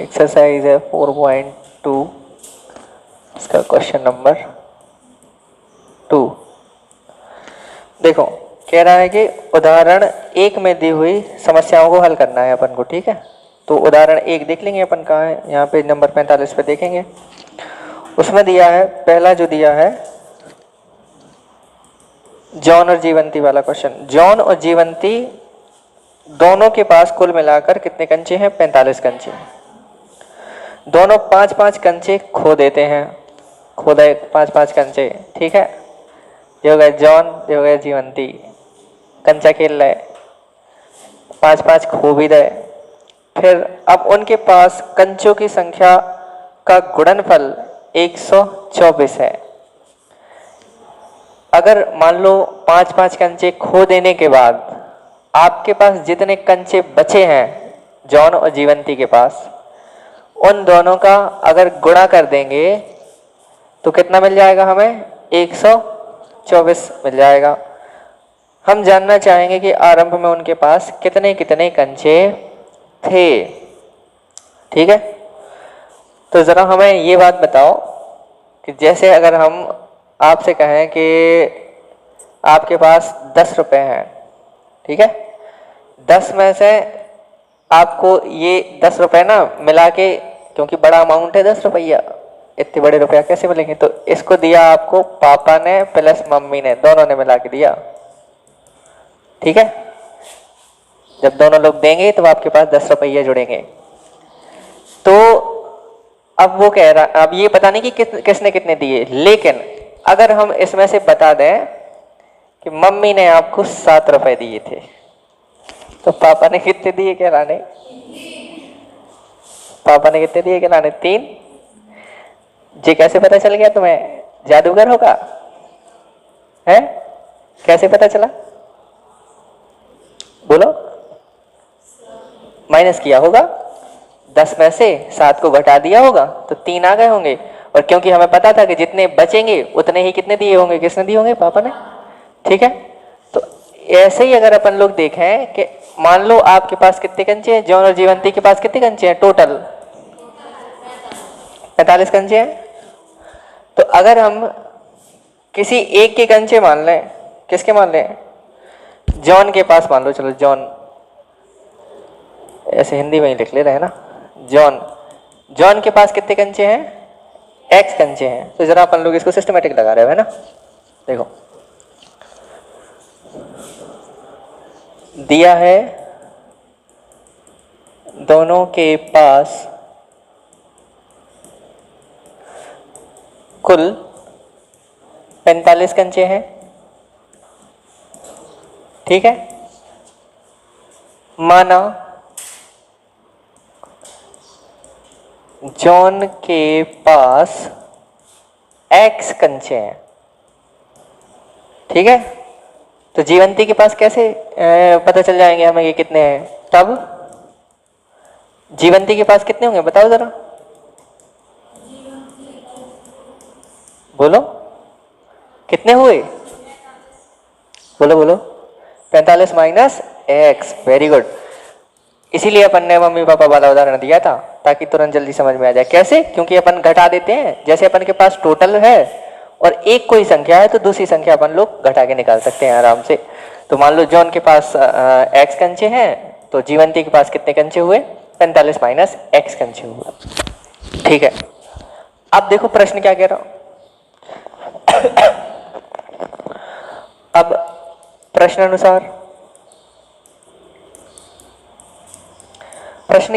Exercise है 4.2, इसका question number 2। देखो कह रहा है कि उदाहरण 1 में दी हुई समस्याओं को हल करना है अपन को, ठीक है। तो उदाहरण 1 देख लेंगे अपन, कहाँ है, यहाँ पे नंबर 45 पे देखेंगे। उसमें दिया है, पहला जो दिया है जॉन और जीवंती वाला क्वेश्चन। जॉन और जीवंती दोनों के पास कुल मिलाकर कितने कंचे हैं? 45 कंचे। दोनों 5-5 कंचे खो देते हैं, खो दे 5-5 कंचे, ठीक है। ये हो गया जॉन, ये हो गया जीवंती, कंचा खेल रहे, 5-5 खो भी दे। फिर अब उनके पास कंचों की संख्या का गुणनफल 124 है। अगर मान लो 5-5 कंचे खो देने के बाद आपके पास जितने कंचे बचे हैं जॉन और जीवंती के पास, उन दोनों का अगर गुणा कर देंगे तो कितना मिल जाएगा हमें? 124 मिल जाएगा। हम जानना चाहेंगे कि आरंभ में उनके पास कितने कितने कंचे थे, ठीक है। तो जरा हमें ये बात बताओ कि जैसे अगर हम आपसे कहें कि आपके पास 10 रुपए हैं, ठीक है, 10 में से आपको ये 10 रुपए ना मिला के, क्योंकि बड़ा अमाउंट है 10 रुपया, इतने बड़े रुपया कैसे मिलेंगे, तो इसको दिया आपको पापा ने प्लस मम्मी ने, दोनों ने मिला के दिया, ठीक है। जब दोनों लोग देंगे तो आपके पास 10 रुपये जुड़ेंगे। तो अब वो कह रहा, अब ये पता नहीं कि किसने कितने दिए, लेकिन अगर हम इसमें से बता दें कि मम्मी ने आपको 7 रुपए दिए थे, तो पापा ने कितने दिए कहलाने? पापा ने कितने दिए कहलाने? 3। जी कैसे पता चल गया तुम्हें? जादूगर होगा है? कैसे पता चला? बोलो। माइनस किया होगा, 10 में से 7 को घटा दिया होगा तो 3 आ गए होंगे। और क्योंकि हमें पता था कि जितने बचेंगे उतने ही कितने दिए होंगे? किसने दिए होंगे? पापा ने, ठीक है। तो ऐसे ही अगर अपन लोग देखें कि मान लो आपके पास कितने कंचे हैं, जॉन और जीवंती के पास कितने कंचे हैं टोटल? 45 कंचे हैं। तो अगर हम किसी एक के कंचे मान लें, किसके मान लें? जॉन के पास मान लो, चलो जॉन, ऐसे हिंदी में ही लिख ले रहे हैं ना, जॉन। जॉन के पास कितने कंचे हैं? x कंचे हैं। तो जरा अपन लोग इसको सिस्टमेटिक लगा रहे हो, है ना। देखो दिया है दोनों के पास कुल 45 कंचे हैं, ठीक है। माना जॉन के पास x कंचे हैं, ठीक है। तो जीवंती के पास कैसे पता चल जाएंगे हमें ये कितने हैं? तब जीवंती के पास कितने होंगे बताओ जरा, बोलो कितने हुए? बोलो बोलो। 45 माइनस x, वेरी गुड। इसीलिए अपन ने मम्मी पापा वाला उदाहरण दिया था ताकि तुरंत जल्दी समझ में आ जाए। कैसे? क्योंकि अपन घटा देते हैं, जैसे अपन के पास टोटल है और एक कोई संख्या है तो दूसरी संख्या अपन लोग घटा के निकाल सकते हैं आराम से। तो मान लो जॉन के पास x कंचे हैं, तो जीवंती के पास कितने कंचे हुए? 45 माइनस x कंचे हुए, ठीक है। अब देखो प्रश्न क्या कह रहा हूं। अब प्रश्न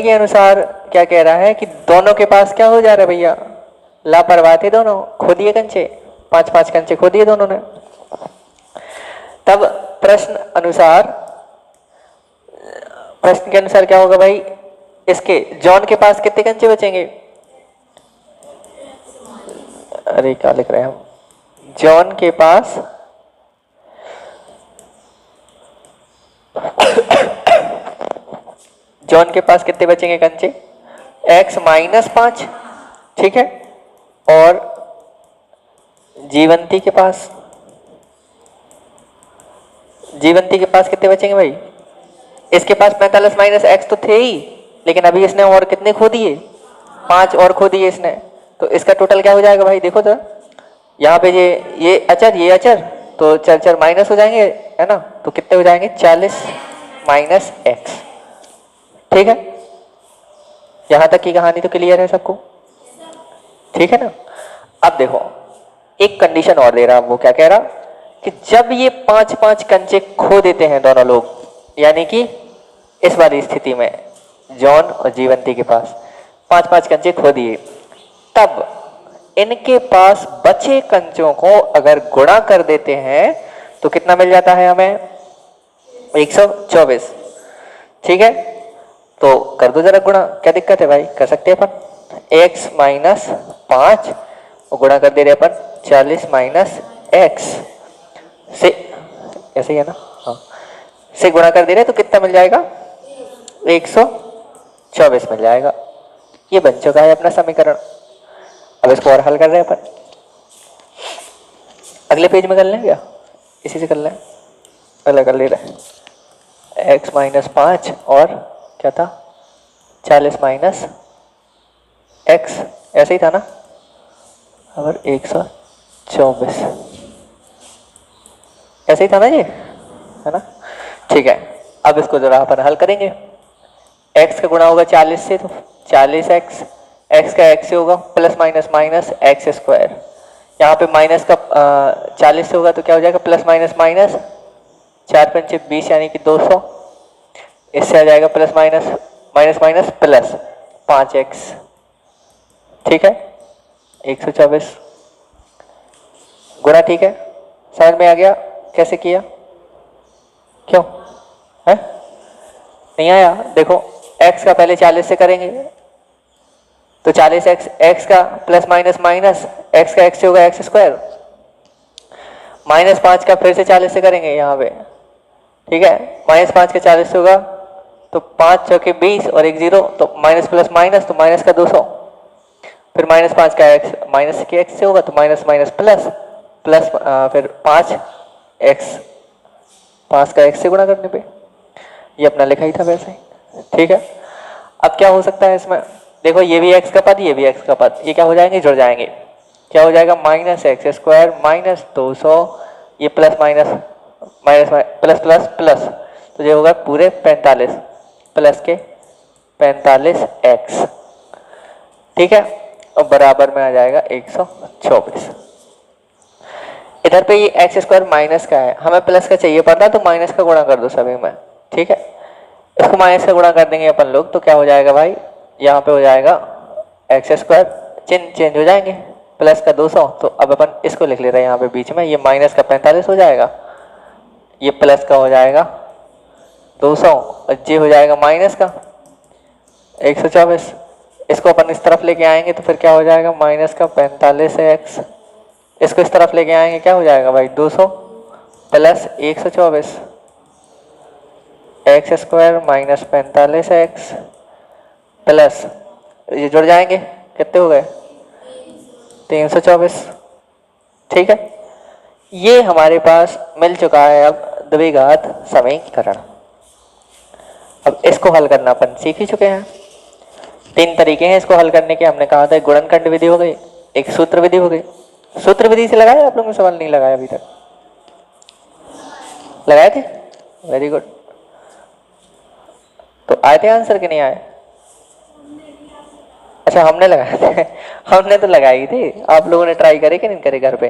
के अनुसार क्या कह रहा है कि दोनों के पास क्या हो जा रहा है भैया? लापरवाह थे दोनों, खो दिए कंचे, 5-5 कंचे खो दिए दोनों ने। तब प्रश्न के अनुसार क्या होगा भाई? इसके जॉन के पास कितने कंचे बचेंगे? अरे क्या लिख रहे हैं हम? जॉन के पास जॉन के पास कितने बचेंगे कंचे? x माइनस 5, ठीक है। और जीवंती के पास कितने बचेंगे भाई? इसके पास 45 माइनस x तो थे ही, लेकिन अभी इसने और कितने खो दिए? 5 और खो दिए इसने, तो इसका टोटल क्या हो जाएगा भाई? देखो तो यहाँ पे ये अचर तो चर चर माइनस हो जाएंगे, है ना? तो कितने हो जाएंगे? 40 माइनस एक्स। ठीक है, यहां तक की कहानी तो क्लियर है सबको? ठीक है ना? अब देखो एक कंडीशन और दे रहा, वो क्या कह रहा कि जब ये 5-5 कंचे खो देते हैं दोनों लोग, यानी कि इस वाली स्थिति में जॉन और जीवंती के पास 5-5 कंचे खो दिए, तब इनके पास बचे कंचों को अगर गुणा कर देते हैं तो कितना मिल जाता है हमें? 124। ठीक है, तो कर दो जरा गुणा, क्या दिक्कत है भाई? कर सकते हैं अपन। x माइनस 5 और गुणा कर दे रहे अपन 40 माइनस एक्स से, ऐसे ही है ना? हाँ, से गुणा कर दे रहे तो कितना मिल जाएगा? 124 मिल जाएगा। ये बन चुका है अपना समीकरण। अब इसको और हल कर रहे हैं अपन, अगले पेज में कर लें क्या? इसी से कर लें, अलग कर ले रहे हैं। x माइनस 5 और क्या था? 40 माइनस एक्स, ऐसे ही था ना? और 124 ऐसे ही था ना ये, है ना? ठीक है, अब इसको जरा अपन हल करेंगे। x का गुणा होगा 40 से, तो 40x, x का x से होगा plus minus minus x square. यहाँ पे माइनस का 40 से होगा तो क्या हो जाएगा? प्लस माइनस माइनस 4 पंचे 20 यानी कि 200। इससे आ जाएगा plus minus minus minus plus 5x। ठीक है, 124 गुणा। ठीक है, समझ में आ गया कैसे किया? क्यों है नहीं आया? देखो x का पहले 40 से करेंगे तो 40x, x का प्लस माइनस माइनस x का x से होगा एक्स स्क्वायर, माइनस 5 का फिर से 40 से करेंगे यहाँ पे। ठीक है, माइनस 5 का 40 से होगा तो 5 चौके 20 और एक 0, तो माइनस प्लस माइनस तो माइनस का 200, फिर माइनस 5 का x माइनस के x से होगा तो माइनस माइनस प्लस प्लस फिर 5x, 5 का x से गुणा करने पे, ये अपना लिखा ही था वैसे ही। ठीक है, अब क्या हो सकता है इसमें? देखो ये भी x का पद, ये भी x का पद, ये क्या हो जाएंगे? जुड़ जाएंगे। क्या हो जाएगा? माइनस एक्स स्क्वायर माइनस 200, ये plus minus minus plus plus plus, तो ये होगा पूरे 45 प्लस के 45x। ठीक है, और बराबर में आ जाएगा 124। इधर पे ये एक्स स्क्वायर माइनस का है, हमें प्लस का चाहिए पड़ता तो माइनस का गुणा कर दो सभी में। ठीक है, इसको माइनस का गुणा कर देंगे अपन लोग तो क्या हो जाएगा भाई? यहाँ पे हो जाएगा एक्स स्क्वायर, चिन्ह चेंज हो जाएंगे, प्लस का 200, तो अब अपन इसको लिख ले रहे हैं यहाँ पे बीच में, ये माइनस का 45 हो जाएगा, ये प्लस का हो जाएगा 200 और ये हो जाएगा माइनस का 124। इसको अपन इस तरफ लेके आएंगे तो फिर क्या हो जाएगा? माइनस का 45x, इसको इस तरफ लेके आएंगे क्या हो जाएगा भाई? 200 plus 124 x square minus 45x plus, ये जुड़ जाएंगे, कितने हो गए? 324। ठीक है, ये हमारे पास मिल चुका है अब द्विघात समीकरण। अब इसको हल करना अपन सीख ही चुके हैं। 3 तरीके हैं इसको हल करने के, हमने कहा था गुणनखंड विधि हो गई, एक सूत्र विधि हो गई। सूत्र विधि से लगाया आप लोगों ने? सवाल नहीं लगाया अभी तक? लगाए थे? Very good. तो आए थे आंसर कि नहीं आए? अच्छा, हमने लगाए थे हमने तो लगाई थी, आप लोगों ने ट्राई करे कि नहीं करे घर पे?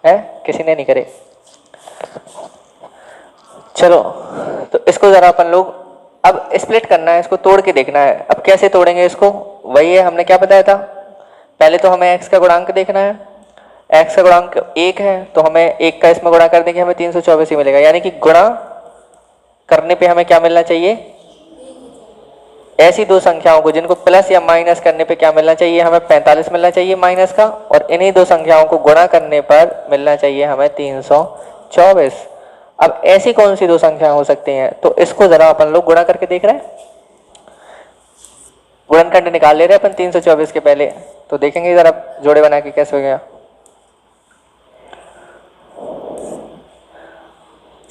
है किसी ने नहीं करे? चलो, तो इसको जरा अपन लोग अब स्प्लिट करना है, इसको तोड़ के देखना है। अब कैसे तोड़ेंगे इसको? वही है, हमने क्या बताया था, पहले तो हमें x का गुणांक देखना है। x का गुणांक 1 है तो हमें 1 का इसमें गुणा कर देंगे, हमें 324 ही मिलेगा, यानी कि गुणा करने पे हमें क्या मिलना चाहिए? ऐसी दो संख्याओं को जिनको प्लस या माइनस करने पे क्या मिलना चाहिए? हमें 45 मिलना चाहिए माइनस का, और इन्हीं दो संख्याओं को गुणा करने पर मिलना चाहिए हमें 324। अब ऐसी कौन सी दो संख्या हो सकती हैं? तो इसको जरा अपन लोग गुणा करके देख रहे हैं, गुणनखंड निकाल ले रहे हैं अपन 324 के पहले, तो देखेंगे जरा जोड़े बना के कैसे हो गया।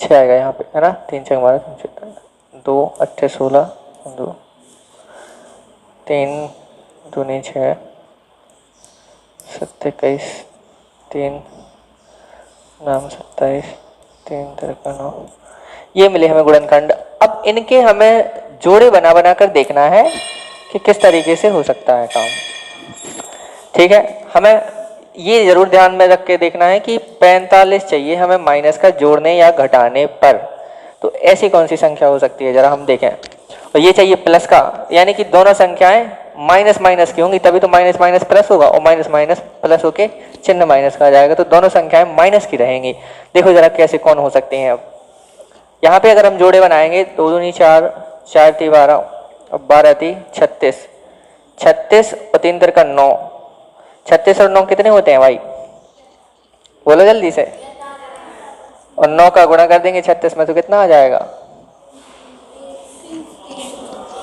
6 आएगा यहाँ पे, है ना? 3 6 12 2 8 16 2 3 दूनी 6, 7 21, 3 नाम 27, 3 तिरका 9, ये मिले हमें गुणनखंड। अब इनके हमें जोड़े बना बना कर देखना है कि किस तरीके से हो सकता है काम। ठीक है, हमें ये जरूर ध्यान में रख के देखना है कि 45 चाहिए हमें माइनस का जोड़ने या घटाने पर। तो ऐसी कौन सी संख्या हो सकती है, जरा हम देखें। और ये चाहिए प्लस का, यानी कि दोनों संख्याएं माइनस माइनस की होंगी, तभी तो माइनस माइनस प्लस होगा, और माइनस माइनस प्लस होके चिन्ह माइनस का आ जाएगा, तो दोनों संख्याएं माइनस की रहेंगी। देखो जरा कैसे कौन हो सकती हैं। अब यहाँ पे अगर हम जोड़े बनाएंगे, 2 दूनी 4, 4 ती 12 और 12 ती 36, 36 और 3 तिरका 9, 36 और 9 कितने होते हैं भाई, बोलो जल्दी से। और 9 का गुणा कर देंगे 36 में तो कितना आ जाएगा,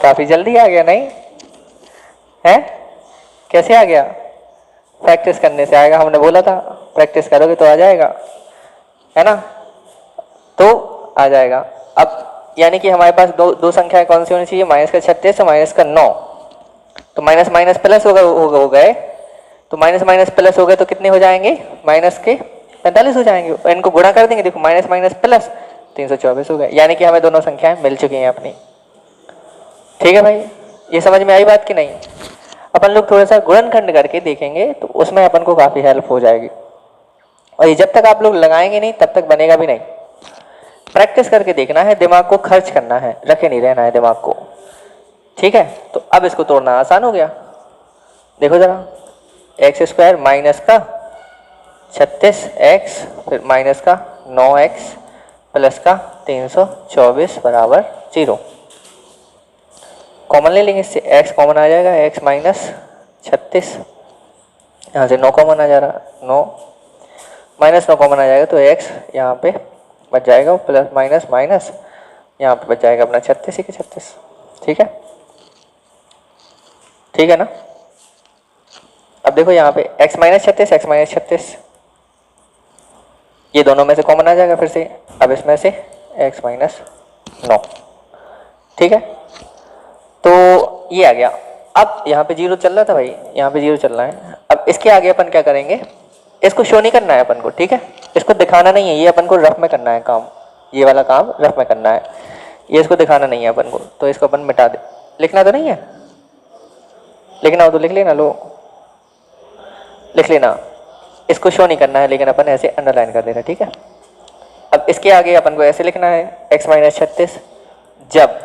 काफी जल्दी आ गया नहीं है? कैसे आ गया? प्रैक्टिस करने से आएगा, हमने बोला था प्रैक्टिस करोगे तो आ जाएगा, है ना? तो आ जाएगा। अब यानी कि हमारे पास दो संख्याएं कौन सी होनी चाहिए, माइनस का 36 और माइनस का 9। तो माइनस माइनस प्लस हो गए, तो माइनस माइनस प्लस हो गए तो कितने हो जाएंगे, माइनस के 45 हो जाएंगे। इनको गुणा कर देंगे, देखो माइनस माइनस प्लस 324 हो गए, यानी कि हमें दोनों संख्याएं मिल चुकी हैं अपनी। ठीक है भाई, ये समझ में आई बात कि नहीं? अपन लोग थोड़ा सा गुणनखंड करके देखेंगे तो उसमें अपन को काफी हेल्प हो जाएगी। और ये जब तक आप लोग लगाएंगे नहीं तब तक बनेगा भी नहीं। प्रैक्टिस करके देखना है, दिमाग को खर्च करना है, रखे नहीं रहना है दिमाग को। ठीक है, तो अब इसको तोड़ना आसान हो गया। देखो जरा, एक्स स्क्वायर माइनस का 36x फिर माइनस का 9x प्लस का 324 बराबर 0। कॉमन ले लेंगे, इससे x कॉमन आ जाएगा, x माइनस 36, यहाँ से 9 कॉमन आ जा रहा, 9 माइनस 9 कॉमन आ जाएगा तो x यहाँ पे बच जाएगा, प्लस माइनस माइनस यहाँ पे बच जाएगा अपना 36 के 36। ठीक है, ठीक है ना? अब देखो यहाँ पे x माइनस 36, x माइनस 36, ये दोनों में से कॉमन आ जाएगा फिर से। अब इसमें से x माइनस 9। ठीक है, तो ये आ गया। अब यहाँ पे 0 चल रहा था भाई, यहाँ पे 0 चल रहा है। अब इसके आगे अपन क्या करेंगे, इसको शो नहीं करना है अपन को। ठीक है, इसको दिखाना नहीं है, ये अपन को रफ में करना है काम, ये वाला काम रफ में करना है, ये इसको दिखाना नहीं है अपन को। तो इसको अपन मिटा दे, लिखना तो नहीं है, लिखना हो तो लिख लेना, लो लिख लेना। इसको शो नहीं करना है, लेकिन अपन ऐसे अंडरलाइन कर देना। ठीक है, अब इसके आगे अपन को ऐसे लिखना है, x माइनस 36, जब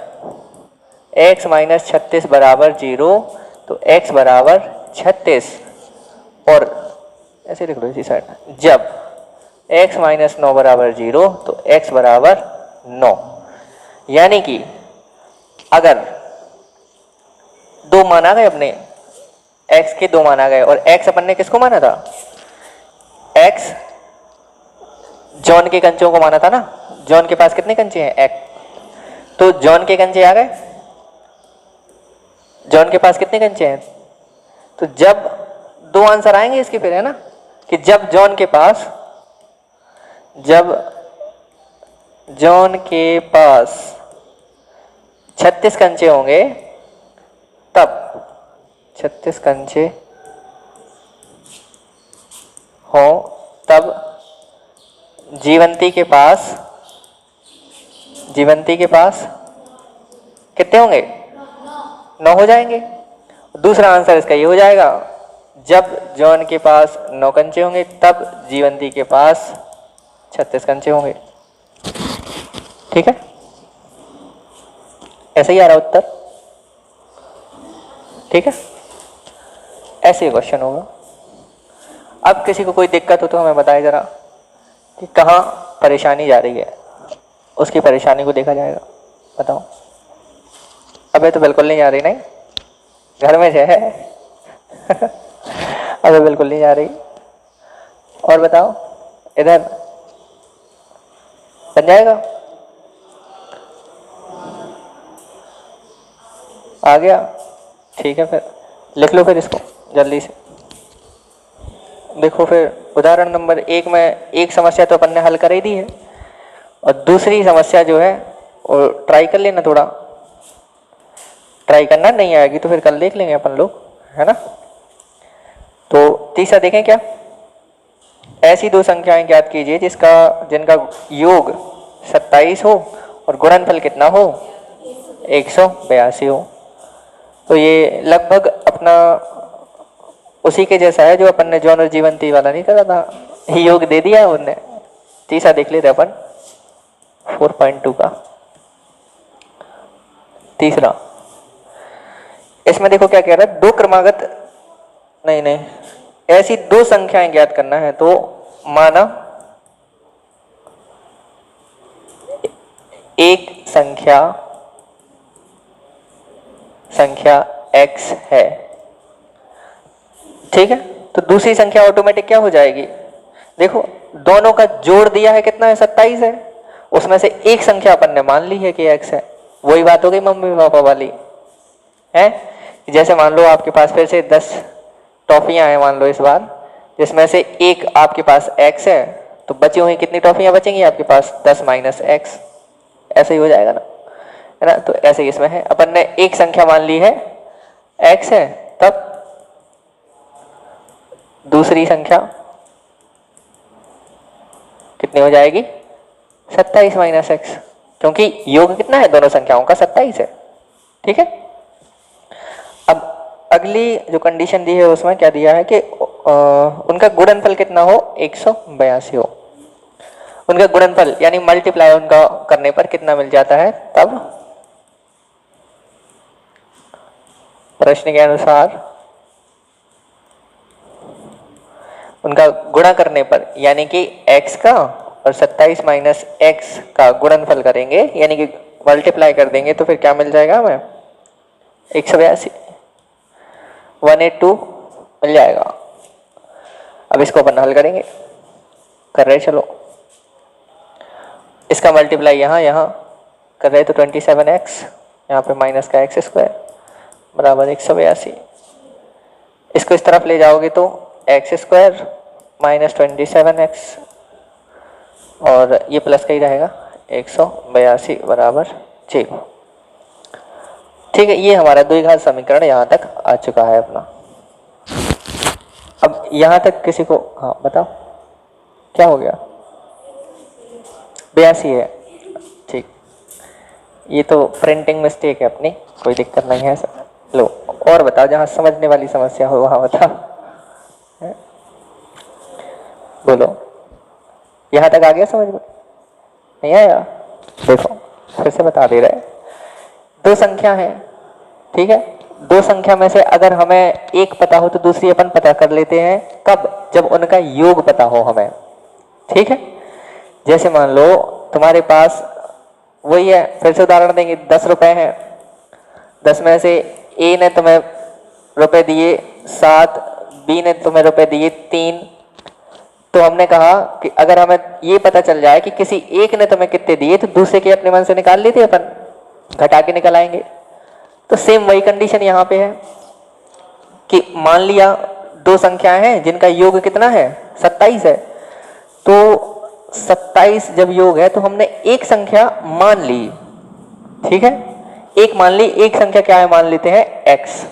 x माइनस 36 बराबर 0 तो x बराबर 36, और ऐसे लिख लो इसी साइड, जब x माइनस 9 बराबर 0 तो x बराबर 9। यानी कि अगर दो मान आ गए अपने, x के 2 मान आ गए, और x अपन ने किसको माना था, x जॉन के कंचों को माना था ना। जॉन के पास कितने कंचे हैं, x, तो जॉन के कंचे आ गए, जॉन के पास कितने कंचे हैं, तो जब 2 आंसर आएंगे इसके फिर, है ना, कि जब जॉन के पास 36 कंचे होंगे, तब 36 कंचे हो, तब जीवंती के पास कितने होंगे, 9 हो जाएंगे। दूसरा आंसर इसका ये हो जाएगा, जब जॉन के पास 9 कंचे होंगे तब जीवंती के पास 36 कंचे होंगे। ठीक है, ऐसे ही आ रहा उत्तर। ठीक है, ऐसे ही क्वेश्चन होगा। अब किसी को कोई दिक्कत हो तो हमें बताए जरा कि कहाँ परेशानी जा रही है, उसकी परेशानी को देखा जाएगा। बताओ। अबे तो बिल्कुल नहीं जा रही, नहीं घर में है अबे बिल्कुल नहीं जा रही। और बताओ, इधर बन जाएगा, आ गया? ठीक है, फिर लिख लो फिर इसको जल्दी से। देखो फिर उदाहरण नंबर 1 में एक समस्या तो अपन ने हल कर ही दी है, और दूसरी समस्या जो है वो ट्राई कर लेना, थोड़ा ट्राई करना, नहीं आएगी तो फिर कल देख लेंगे अपन लोग। है ना। तो तीसरा देखें क्या, ऐसी दो संख्याएं ज्ञात कीजिए जिनका योग 27 हो और गुणनफल कितना हो, 182 हो। तो ये लगभग अपना उसी के जैसा है जो अपन ने जॉन और जीवंती वाला नहीं करा था, योग दे दिया है उनने। तीसरा देख लेते अपन 4.2 का। तीसरा इसमें देखो क्या कह रहा है, दो क्रमागत नहीं, ऐसी दो संख्याएं ज्ञात करना है। तो माना एक संख्या x है, ठीक है, तो दूसरी संख्या ऑटोमेटिक क्या हो जाएगी, देखो दोनों का जोड़ दिया है कितना है, 27 है, उसमें से एक संख्या अपन ने मान ली है कि x है। वही बात हो गई मम्मी पापा वाली है। जैसे मान लो आपके पास फिर से 10 टॉफियां हैं मान लो इस बार, जिसमें से एक आपके पास x है, तो बची हुई कितनी टॉफियां बचेंगी आपके पास, 10 माइनस x, ऐसे ही हो जाएगा ना, है ना। तो ऐसे ही इसमें है, अपन ने एक संख्या मान ली है x है, तब दूसरी संख्या कितनी हो जाएगी, 27 माइनस x, क्योंकि योग कितना है दोनों संख्याओं का, 27 है, ठीक है। अब अगली जो कंडीशन दी है उसमें क्या दिया है कि उनका गुणनफल कितना हो, 182 हो। उनका गुणनफल यानी मल्टीप्लाई उनका करने पर कितना मिल जाता है, तब प्रश्न के अनुसार उनका गुणा करने पर, यानी कि x का और 27 माइनस x का गुणनफल करेंगे, यानी कि मल्टीप्लाई कर देंगे, तो फिर क्या मिल जाएगा हमें, 182, 182 मिल जाएगा। अब इसको अपन हल करेंगे, कर रहे चलो, इसका मल्टीप्लाई यहाँ कर रहे तो 27x, यहाँ पे माइनस का x स्क्वायर बराबर 182। इसको इस तरफ ले जाओगे तो x स्क्वायर माइनस 27x और ये प्लस का ही रहेगा, 182 बराबर 0। ठीक है, ये हमारा द्विघात समीकरण यहाँ तक आ चुका है अपना। अब यहाँ तक किसी को, हाँ बताओ क्या हो गया, 82 है, ठीक, ये तो प्रिंटिंग मिस्टेक है अपनी, कोई दिक्कत नहीं है सर। लो और बताओ, जहाँ समझने वाली समस्या हो वहाँ बताओ, बोलो, यहाँ तक आ गया समझ में, नहीं आया, देखो फिर से बता दे रहे, दो संख्या है, ठीक है, दो संख्या में से अगर हमें एक पता हो तो दूसरी अपन पता कर लेते हैं, कब, जब उनका योग पता हो हमें, ठीक है। जैसे मान लो तुम्हारे पास वही है, फिर से उदाहरण देंगे, 10 रुपए हैं, 10 में से ए ने तुम्हें रुपए दिए 7, बी ने तुम्हें रुपए दिए 3, तो हमने कहा कि अगर हमें ये पता चल जाए कि किसी एक ने तुम्हें कितने दिए, तो दूसरे के अपने मन से निकाल लेते अपन, घटा के निकल आएंगे। तो सेम वही कंडीशन यहाँ पे है कि मान लिया दो संख्याएं हैं जिनका योग कितना है, 27 है, तो 27 जब योग है तो हमने एक संख्या मान ली, ठीक है, एक मान ली, एक संख्या क्या है मान लेते हैं x,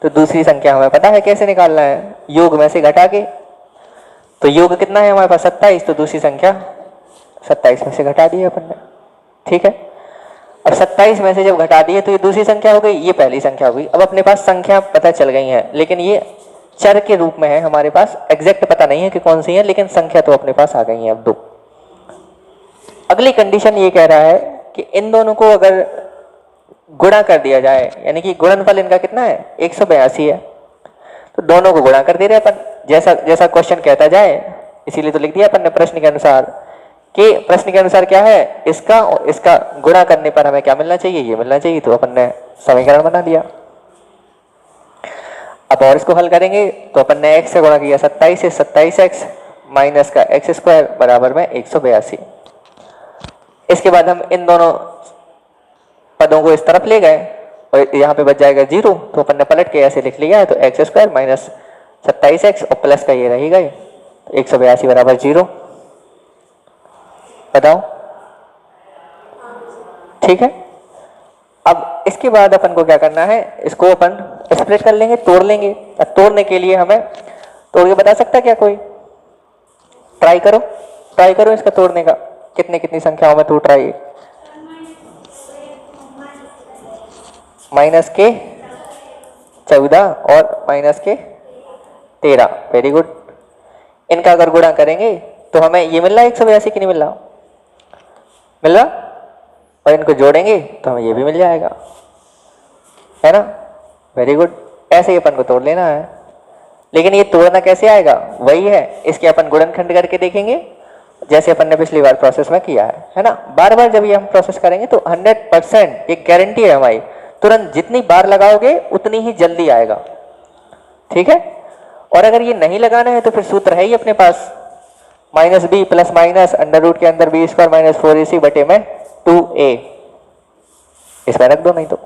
तो दूसरी संख्या हमें पता है कैसे निकालना है, योग में से घटा के। तो योग कितना है हमारे पास, 27, तो दूसरी संख्या 27 में से घटा दी अपन ने, ठीक है। अब 27 में से जब घटा दिए तो ये दूसरी संख्या हो गई, ये पहली संख्या हो गई। अब अपने पास संख्या पता चल गई है, लेकिन ये चर के रूप में है हमारे पास, एग्जैक्ट पता नहीं है कि कौन सी है, लेकिन संख्या तो अपने पास आ गई है अब दो। अगली कंडीशन ये कह रहा है कि इन दोनों को अगर गुणा कर दिया जाए, यानी कि गुणनफल इनका कितना है, 182 है, तो दोनों को गुणा कर दे रहे अपन, जैसा जैसा क्वेश्चन कहता जाए, इसीलिए तो लिख दिया अपन ने प्रश्न के अनुसार, कि प्रश्न के अनुसार क्या है, इसका और इसका गुणा करने पर हमें क्या मिलना चाहिए, ये मिलना चाहिए, तो अपन ने समीकरण बना दिया। अब और इसको हल करेंगे तो अपन ने x से गुणा किया 27 से, 27x माइनस का x स्क्वायर बराबर में 182। इसके बाद हम इन दोनों पदों को इस तरफ ले गए और यहाँ पे बच जाएगा 0, तो अपन ने पलट के ऐसे लिख लिया है, तो x स्क्वायर माइनस 27x और प्लस का ये रही गई, तो 182 बराबर 0। बताओ, ठीक है। अब इसके बाद अपन को क्या करना है, इसको अपन स्प्लिट कर लेंगे, तोड़ लेंगे। अब तोड़ने के लिए हमें तोड़ के बता सकता क्या कोई? ट्राई करो, ट्राई करो इसका तोड़ने का, कितनी कितनी संख्याओं में टूट रहा है? माइनस के 14 और माइनस के 13। Very good. इनका अगर गुणा करेंगे तो हमें ये मिल रहा है 182 की नहीं मिल रहा? मिल रहा। और इनको जोड़ेंगे तो हमें ये भी मिल जाएगा, है ना? Very good. ऐसे ही अपन को तोड़ लेना है। लेकिन ये तोड़ना कैसे आएगा? वही है, इसके अपन गुणनखंड करके देखेंगे, जैसे अपन ने पिछली बार प्रोसेस में किया है ना? बार बार जब ये हम प्रोसेस करेंगे तो 100% एक गारंटी है हमारी, तुरंत जितनी बार लगाओगे उतनी ही जल्दी आएगा। ठीक है? और अगर ये नहीं लगाना है तो फिर सूत्र है ही अपने पास, minus b plus minus under root के अंदर बी स्क्वायर माइनस 4ac बटे में 2a। इसमें रख दो नहीं तो,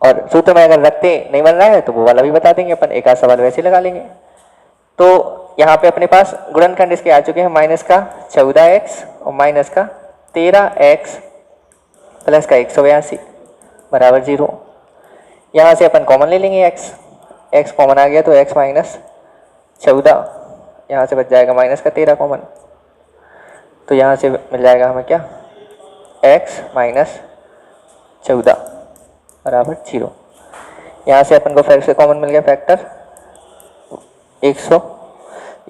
और सूत्र में अगर रखते नहीं बन रहा है तो वो वाला भी बता देंगे अपन, एक आध सवाल वैसे लगा लेंगे। तो यहाँ पे अपने पास गुणनखंड इसके आ चुके हैं, माइनस का 14x और माइनस का 13x प्लस का 182 बराबर 0। यहाँ से अपन कॉमन ले लेंगे, x कॉमन आ गया तो x माइनस 14, यहाँ से बच जाएगा माइनस का 13 कॉमन, तो यहाँ से मिल जाएगा हमें क्या? x माइनस 14 बराबर 0। यहाँ से अपन को फिर से कॉमन मिल गया फैक्टर 100,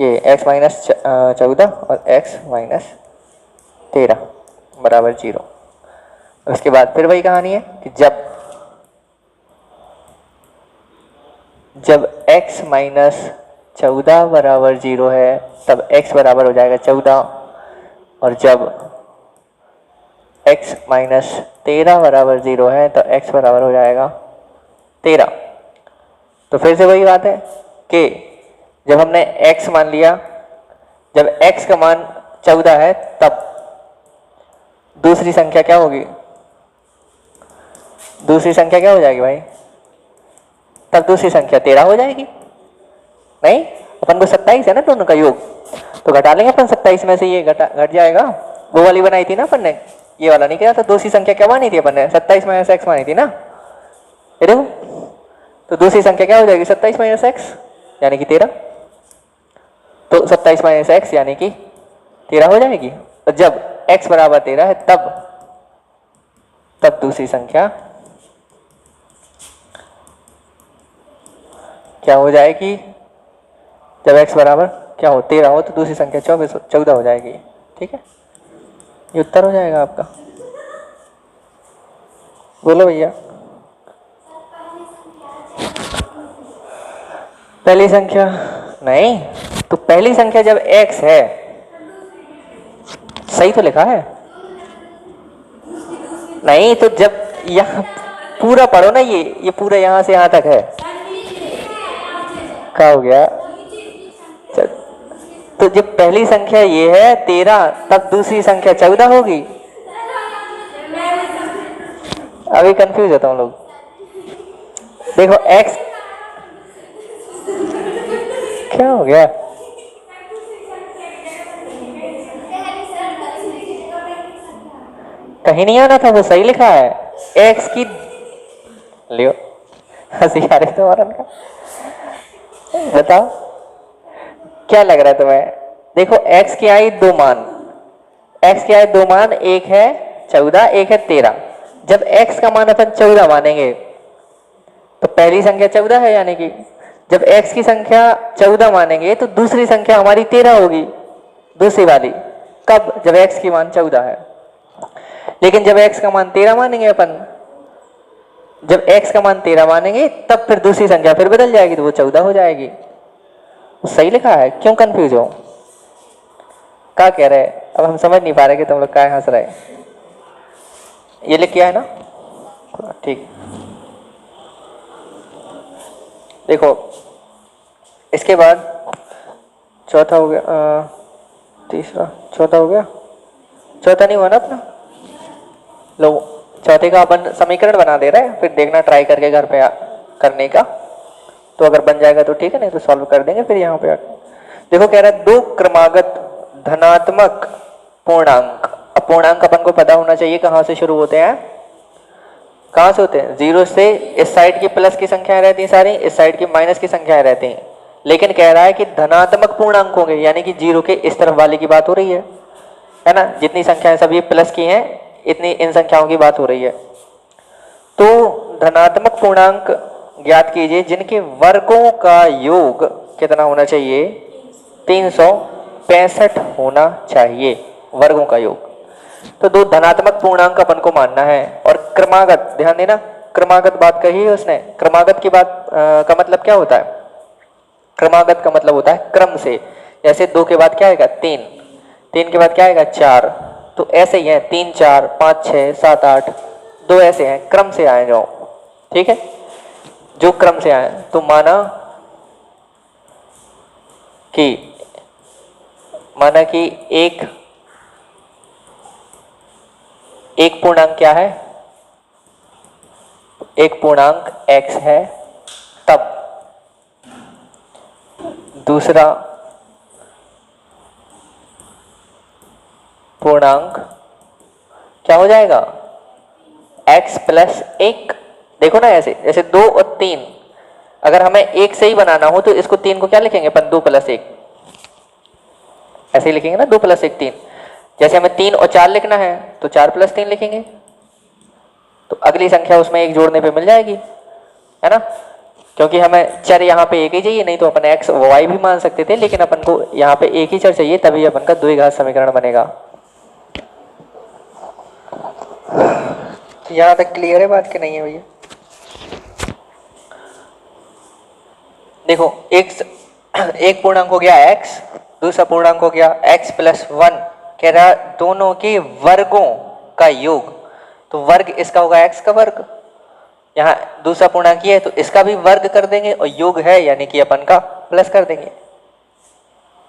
ये x माइनस 14 और x माइनस 13 बराबर 0। उसके बाद फिर वही कहानी है कि जब x माइनस 14 बराबर 0 है तब x बराबर हो जाएगा 14, और जब x माइनस 13 बराबर 0 है तो x बराबर हो जाएगा 13। तो फिर से वही बात है कि जब हमने x मान लिया, जब x का मान 14 है तब दूसरी संख्या क्या होगी? दूसरी संख्या क्या हो जाएगी भाई? तब दूसरी संख्या 13 हो जाएगी। नहीं, अपन को 27 है ना दोनों का योग, तो घटा लेंगे अपन 27 में से, ये घट जाएगा। वो वाली बनाई थी ना अपन ने, ये वाला नहीं किया था। दूसरी संख्या क्या मानी थी अपन ने? 27 माइनस x मानी थी ना, ये देखो। तो दूसरी संख्या क्या हो जाएगी? 27 माइनस x यानी कि 13। तो 27 माइनस x यानी कि 13 हो जाएगी। और जब x बराबर 13 है तब दूसरी संख्या क्या हो जाएगी? जब x बराबर क्या हो? 13 हो तो दूसरी संख्या 14 हो जाएगी। ठीक है, ये उत्तर हो जाएगा आपका। बोलो भैया। पहली संख्या नहीं, तो पहली संख्या जब x है, सही तो लिखा है नहीं, तो जब यहाँ पूरा पढ़ो ना, ये पूरा यहाँ से यहाँ तक है। क्या हो गया? तो जब पहली संख्या ये है 13 तब दूसरी संख्या 14 होगी। अभी कंफ्यूज होता हूँ लोग। देखो x क्या हो गया? कहीं नहीं आना था, वो सही लिखा है। x की लियो, हंसी आ रही तुम्हारा का। बताओ क्या लग रहा है तुम्हें? देखो x की आई दो मान, x की आई दो मान, एक है 14 एक है 13। जब x का मान अपन 14 मानेंगे तो पहली संख्या 14 है, यानी कि जब x की संख्या 14 मानेंगे तो दूसरी संख्या हमारी 13 होगी, दूसरी वाली। कब? जब x की मान 14 है। लेकिन जब x का मान 13 मानेंगे अपन, जब x का मान 13 मानेंगे तब फिर दूसरी संख्या फिर बदल जाएगी, तो वो 14 हो जाएगी। सही लिखा है, क्यों कंफ्यूज हो? क्या कह रहे? अब हम समझ नहीं पा रहे कि तुम लोग क्या हंस रहे। ये लिख किया है ना? ठीक। देखो इसके बाद चौथा हो गया, तीसरा, चौथा हो गया। चौथा नहीं हुआ ना अपना? लो, चौथे का अपन समीकरण बना दे रहे हैं, फिर देखना ट्राई करके घर पे करने का। तो अगर बन जाएगा तो ठीक है, नहीं तो सॉल्व कर देंगे फिर यहाँ पे आके। देखो कह रहा है दो क्रमागत धनात्मक पूर्णांक। अब पूर्णांक अपन को पता होना चाहिए कहाँ से शुरू होते हैं, कहाँ से होते हैं? जीरो से इस साइड की प्लस की संख्याएं रहती हैं सारी, इस साइड की माइनस की संख्याएं रहती हैं, लेकिन कह रहा है कि धनात्मक पूर्णांक होंगे, यानी कि जीरो के इस तरफ वाले की बात हो रही है ना। जितनी संख्याएं सभी प्लस की हैं इतनी इन संख्याओं की बात हो रही है। तो धनात्मक पूर्णांक ज्ञात कीजिए जिनके वर्गों का योग कितना होना चाहिए? 365 होना चाहिए वर्गों का योग। तो दो धनात्मक पूर्णांक अपन को मानना है। और क्रमागत, ध्यान देना, क्रमागत बात कही है उसने। क्रमागत की बात का मतलब क्या होता है? क्रमागत का मतलब होता है क्रम से। जैसे 2 के बाद क्या आएगा? 3, 3 के बाद क्या आएगा? 4। तो ऐसे ही है 3 4 5 6 7 8, 2 ऐसे हैं, क्रम से आए जाओ, ठीक है, जो क्रम से आए। तो माना कि एक पूर्णांक क्या है? एक पूर्णांक x है, तब दूसरा पूर्णांक क्या हो जाएगा? x plus 1। देखो ना, ऐसे जैसे 2 और 3, अगर हमें एक से ही बनाना हो तो इसको 3 को क्या लिखेंगे अपन? 2 प्लस 1, ऐसे ही लिखेंगे ना, 2 प्लस 1 3। जैसे हमें 3 और 4 लिखना है तो 4 प्लस 3 लिखेंगे, तो अगली संख्या उसमें एक जोड़ने पे मिल जाएगी, है ना। क्योंकि हमें चर यहाँ पे एक ही चाहिए, नहीं तो अपन x y भी मान सकते थे, लेकिन अपन को यहाँ पे एक ही चर चाहिए, तभी अपन का द्विघात समीकरण बनेगा। यहाँ तक क्लियर है बात कि नहीं है भैया? देखो, एक पूर्णांक हो गया x, दूसरा पूर्णांक हो गया x प्लस 1। कह रहा दोनों के वर्गों का योग, तो वर्ग इसका होगा x का वर्ग, यहाँ दूसरा पूर्णांक ये है तो इसका भी वर्ग कर देंगे, और योग है यानी कि अपन का प्लस कर देंगे,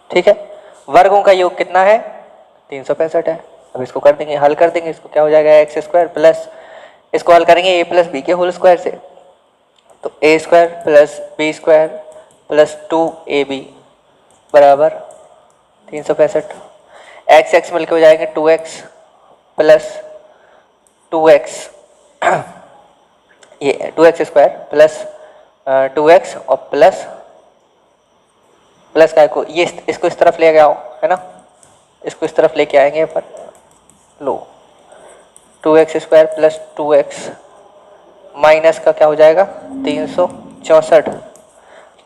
ठीक है। वर्गों का योग कितना है? 365 है। अब इसको कर देंगे, हल कर देंगे, इसको क्या हो जाएगा? एक्स स्क्वायर प्लस, इसको हल करेंगे ए प्लस बी के होल स्क्वायर से, तो a square plus B square plus 2ab बराबर 365। एक्स एक्स मिलकर हो जाएंगे 2x प्लस 2x, ये 2x स्क्वायर प्लस 2x और प्लस का को ये इसको इस तरफ ले गया हो, है ना, इसको इस तरफ लेके आएंगे पर लो 2x square plus 2x minus का क्या हो जाएगा? 364।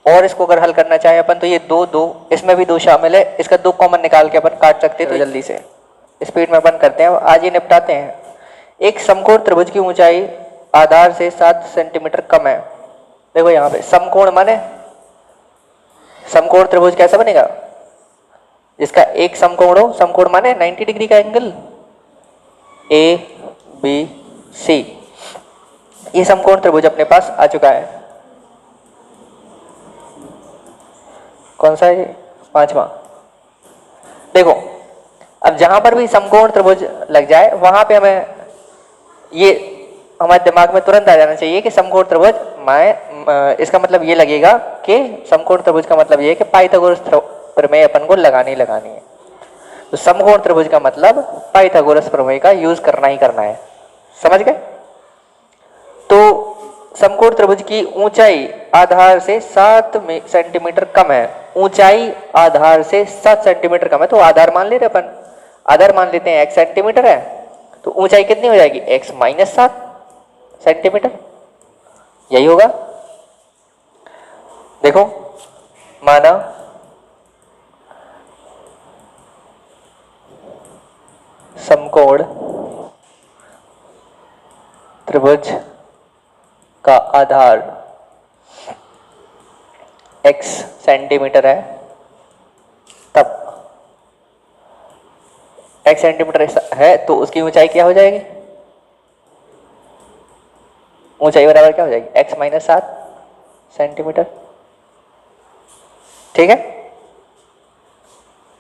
और इसको अगर हल करना चाहे अपन तो ये 2 2, इसमें भी 2 शामिल है, इसका 2 कॉमन निकाल के अपन काट सकते हैं। तो जल्दी से स्पीड में अपन करते हैं, आज ये निपटाते हैं। एक समकोण त्रिभुज की ऊंचाई आधार से 7 सेंटीमीटर कम है। देखो यहाँ पे समकोण माने, समकोण त्रिभुज कैसा बनेगा? जिसका एक समकोण हो, समकोण माने 90 डिग्री का एंगल, ए बी सी। ये समकोण त्रिभुज अपने पास आ चुका है। कौन सा है? 5वां। देखो, अब जहां पर भी समकोण त्रिभुज लग जाए वहां पे हमें ये हमारे दिमाग में तुरंत आ जाना चाहिए कि समकोण त्रिभुज इसका मतलब ये लगेगा कि समकोण त्रिभुज का मतलब ये है कि पाइथागोरस प्रमेय अपन को लगानी है। तो समकोण त्रिभुज का मतलब पाइथागोरस प्रमेय का यूज करना ही करना है, समझ गए? तो समकोण त्रिभुज की ऊंचाई आधार से 7 सेंटीमीटर कम है। ऊंचाई आधार से 7 सेंटीमीटर कम है, तो आधार मान ले रहे अपन, आधार मान लेते हैं x सेंटीमीटर है, तो ऊंचाई कितनी हो जाएगी? x माइनस 7 सेंटीमीटर, यही होगा। देखो, माना समकोण त्रिभुज का आधार x सेंटीमीटर है, तब x सेंटीमीटर है तो उसकी ऊंचाई क्या हो जाएगी? ऊंचाई बराबर क्या हो जाएगी? x माइनस 7 सेंटीमीटर, ठीक है।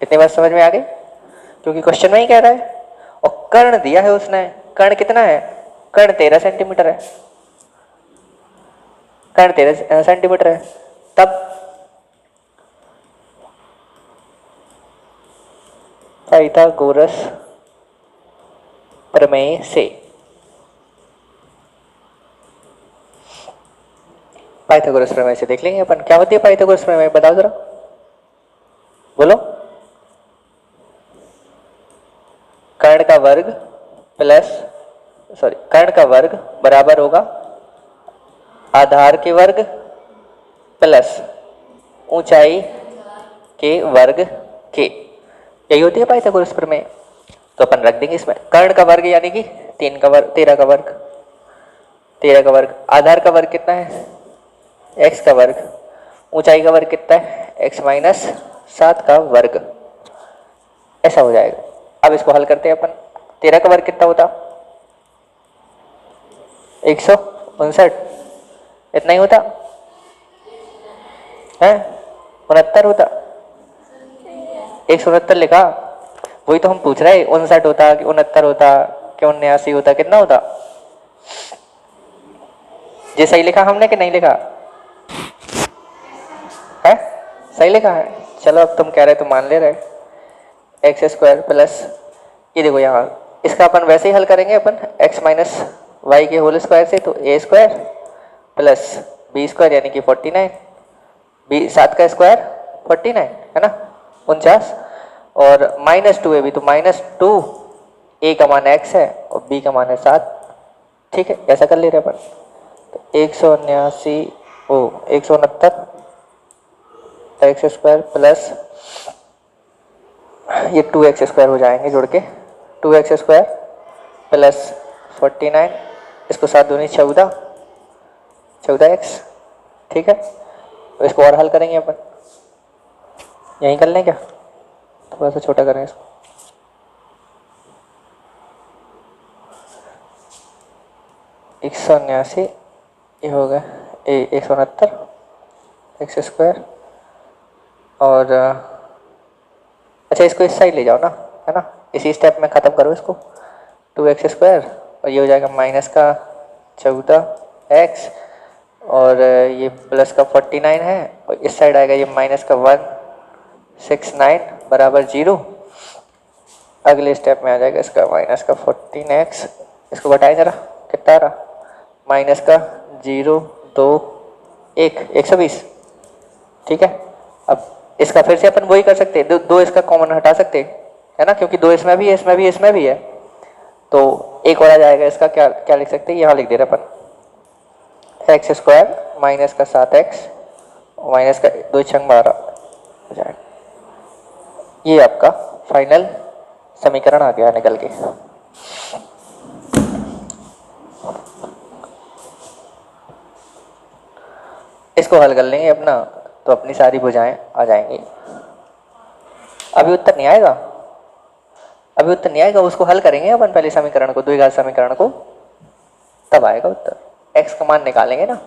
इतनी बात समझ में आ गई? क्योंकि क्वेश्चन में ही कह रहा है, और कर्ण दिया है उसने। कर्ण कितना है? कर्ण 13 सेंटीमीटर है, कर्ण 13 सेंटीमीटर है, तब पाइथागोरस प्रमेय से पाइथागोरस प्रमेय से देख लेंगे अपन। क्या होती है पाइथागोरस प्रमेय, बताओ जरा, बोलो। कर्ण का वर्ग प्लस कर्ण का वर्ग बराबर होगा आधार के वर्ग प्लस ऊंचाई के वर्ग के। यही होती है पाइथागोरस प्रमेय। तो अपन रख देंगे इसमें कर्ण का वर्ग यानी कि 3 का वर्ग 13 का वर्ग 13 का वर्ग, आधार का वर्ग कितना है x का वर्ग, ऊंचाई का वर्ग कितना है x माइनस 7 का वर्ग, ऐसा हो जाएगा। अब इसको हल करते हैं अपन। 13 का वर्ग कितना होता 159, इतना ही होता है, 69 होता, 169 लिखा, वही तो हम पूछ रहे हैं 59 होता कि 69 होता कि 79 होता, कितना होता। ये सही लिखा हमने कि नहीं लिखा है, सही लिखा है। चलो अब तुम कह रहे तो मान ले रहे। एक्स स्क्वायर प्लस ये देखो यहाँ इसका अपन वैसे ही हल करेंगे अपन x माइनस वाई के होल स्क्वायर से, तो a square plus B square यानी कि 49, बी 7 का स्क्वायर 49 है ना 49, और -2 है भी तो -2, a का मान x है और b का मान है 7। ठीक है, ऐसा कर ले रहे अपन। तो 169 एक्स स्क्वायर प्लस ये 2x स्क्वायर हो जाएंगे जुड़ के, 2x स्क्वायर प्लस 49, इसको 7 दूनी 14x। ठीक है, तो इसको और हल करेंगे अपन, यहीं कर लें क्या, थोड़ा सा छोटा करें इसको। एक 169 ये हो गया 169 एक्स स्क्वायर, और अच्छा इसको इस साइड ले जाओ ना, है ना, इसी स्टेप में ख़त्म करो इसको। 2x स्क्वायर और ये हो जाएगा माइनस का 14x, और ये प्लस का 49 है, और इस साइड आएगा ये माइनस का 169 बराबर 0। अगले स्टेप में आ जाएगा इसका माइनस का 14x, इसको घटाएं जरा, कितना आ रहा माइनस का 0 2 1 120। ठीक है, अब इसका फिर से अपन वही कर सकते हैं, दो इसका कॉमन हटा सकते हैं, है ना, क्योंकि 2 इसमें भी है, इसमें भी, इसमें भी है, तो एक और आ जाएगा। इसका क्या क्या लिख सकते हैं, यहाँ लिख दे रहे अपन एक्स स्क्वायर माइनस का 7x माइनस का 2 छंग 12 हो जाएगा। ये आपका फाइनल समीकरण आ गया निकल के। इसको हल कर लेंगे अपना, तो अपनी सारी भुजाएं आ जाएंगी। अभी उत्तर नहीं आएगा, अभी उत्तर नहीं आएगा, उसको हल करेंगे अपन पहले समीकरण को, द्विघात समीकरण को, तब आएगा उत्तर। x का मान निकालेंगे ना,